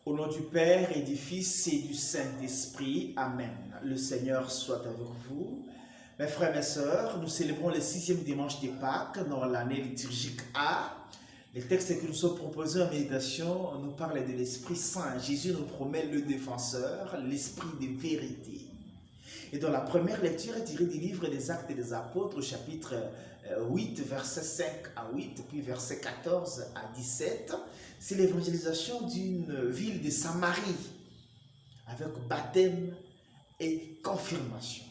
Au nom du Père et du Fils et du Saint-Esprit. Amen. Le Seigneur soit avec vous. Mes frères et mes sœurs, nous célébrons le 6e dimanche de Pâques dans l'année liturgique A. Les textes que nous sommes proposés en méditation nous parlent de l'Esprit Saint. Jésus nous promet le défenseur, l'Esprit de vérité. Et dans la première lecture tirée du livre des Actes des Apôtres, chapitre 8, versets 5 à 8, puis versets 14 à 17, c'est l'évangélisation d'une ville de Samarie, avec baptême et confirmation.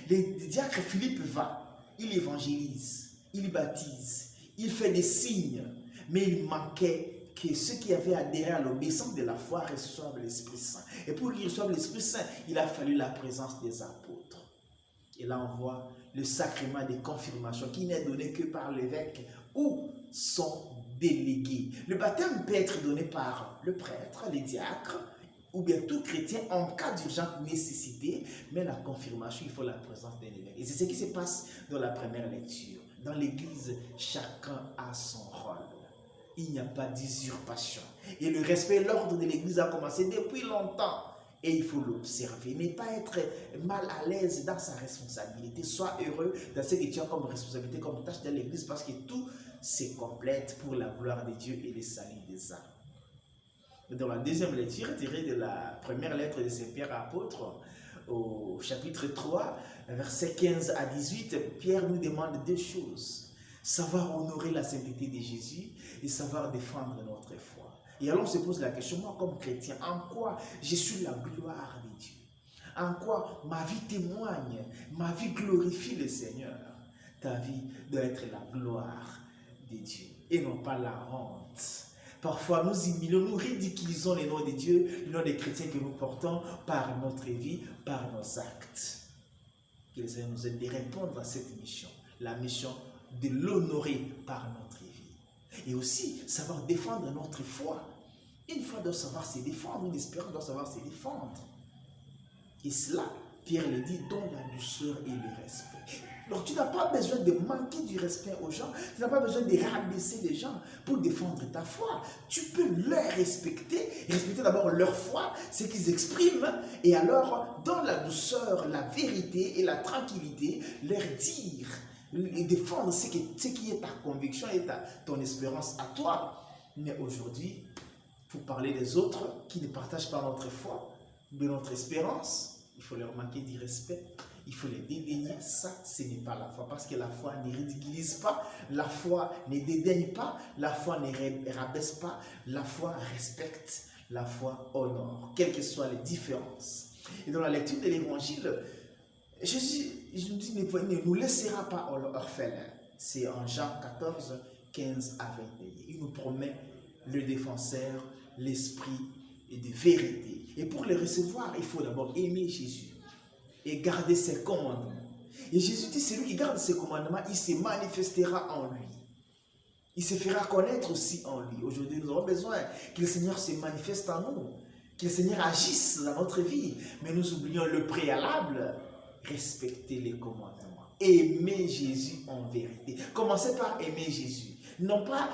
Le diacre Philippe va, il évangélise, il baptise, il fait des signes, mais il manquait que ceux qui avaient adhéré à l'obéissance de la foi reçoivent l'Esprit Saint. Et pour qu'ils reçoivent l'Esprit Saint, il a fallu la présence des apôtres. Et là, on voit le sacrement de confirmation qui n'est donné que par l'évêque ou son délégué. Le baptême peut être donné par le prêtre, les diacres, ou bien tout chrétien en cas d'urgente nécessité, mais la confirmation, il faut la présence d'un évêque. Et c'est ce qui se passe dans la première lecture. Dans l'Église, chacun a son rôle. Il n'y a pas d'usurpation. Et le respect et l'ordre de l'Église a commencé depuis longtemps. Et il faut l'observer, mais pas être mal à l'aise dans sa responsabilité. Sois heureux dans ce que tu as comme responsabilité, comme tâche de l'Église, parce que tout se complète pour la gloire de Dieu et le salut des âmes. Dans la deuxième lecture, tirée de la première lettre de Saint Pierre apôtre, au chapitre 3, versets 15 à 18, Pierre nous demande deux choses. Savoir honorer la sainteté de Jésus et savoir défendre notre foi. Et alors on se pose la question, moi comme chrétien, en quoi je suis la gloire de Dieu? En quoi ma vie témoigne, ma vie glorifie le Seigneur? Ta vie doit être la gloire de Dieu et non pas la honte. Parfois nous humilions, nous ridiculisons les noms de Dieu, les noms des chrétiens que nous portons par notre vie, par nos actes. Que le Seigneur nous aide de répondre à cette mission, la mission de l'honorer par notre vie. Et aussi, savoir défendre notre foi. Une foi doit savoir se défendre, une espérance doit savoir se défendre. Et cela, Pierre le dit, dans la douceur et le respect. Donc tu n'as pas besoin de manquer du respect aux gens, tu n'as pas besoin de rabaisser les gens pour défendre ta foi. Tu peux les respecter d'abord leur foi, ce qu'ils expriment, et alors, dans la douceur, la vérité et la tranquillité, leur dire et défendre ce qui est ta conviction et ton espérance à toi. Mais aujourd'hui, pour parler des autres qui ne partagent pas notre foi, de notre espérance, il faut leur manquer du respect, il faut les dédaigner. Ça, ce n'est pas la foi, parce que la foi ne ridiculise pas, la foi ne dédaigne pas, la foi ne rabaisse pas, la foi respecte, la foi honore, quelles que soient les différences. Et dans la lecture de l'Évangile, Jésus nous dit, ne nous laissera pas orphelins. C'est en Jean 14, 15 à 21. Il nous promet le défenseur, l'esprit et de vérité. Et pour le recevoir, il faut d'abord aimer Jésus et garder ses commandements. Et Jésus dit, celui qui garde ses commandements, il se manifestera en lui. Il se fera connaître aussi en lui. Aujourd'hui, nous avons besoin que le Seigneur se manifeste en nous, que le Seigneur agisse dans notre vie. Mais nous oublions le préalable. Respecter les commandements. Aimer Jésus en vérité. Commencez par aimer Jésus. Non pas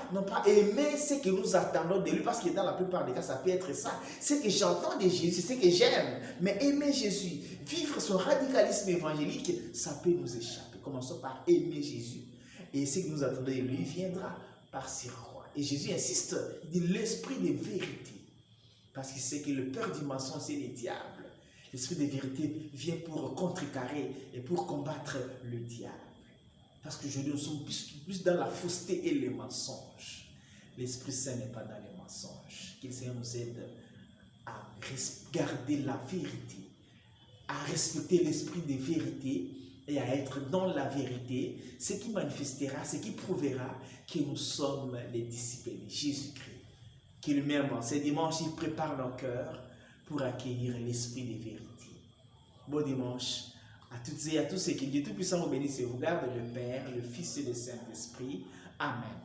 aimer ce que nous attendons de lui, parce que dans la plupart des cas, ça peut être ça. Ce que j'entends de Jésus, c'est ce que j'aime. Mais aimer Jésus, vivre son radicalisme évangélique, ça peut nous échapper. Commençons par aimer Jésus. Et ce que nous attendons de lui viendra par surcroît. Et Jésus insiste, il dit l'esprit de vérité. Parce qu'il sait que le père du mensonge, c'est le diable. L'esprit de vérité vient pour contrecarrer et pour combattre le diable. Parce qu'aujourd'hui, nous sommes plus dans la fausseté et les mensonges. L'Esprit Saint n'est pas dans les mensonges. Que le Seigneur nous aide à garder la vérité, à respecter l'esprit de vérité et à être dans la vérité, ce qui manifestera, ce qui prouvera que nous sommes les disciples de Jésus-Christ. Que le même ce dimanche, il prépare nos cœurs pour accueillir l'esprit de vérité. Bon dimanche à toutes et à tous, et que Dieu Tout-Puissant vous bénisse et vous garde, le Père, le Fils et le Saint-Esprit. Amen.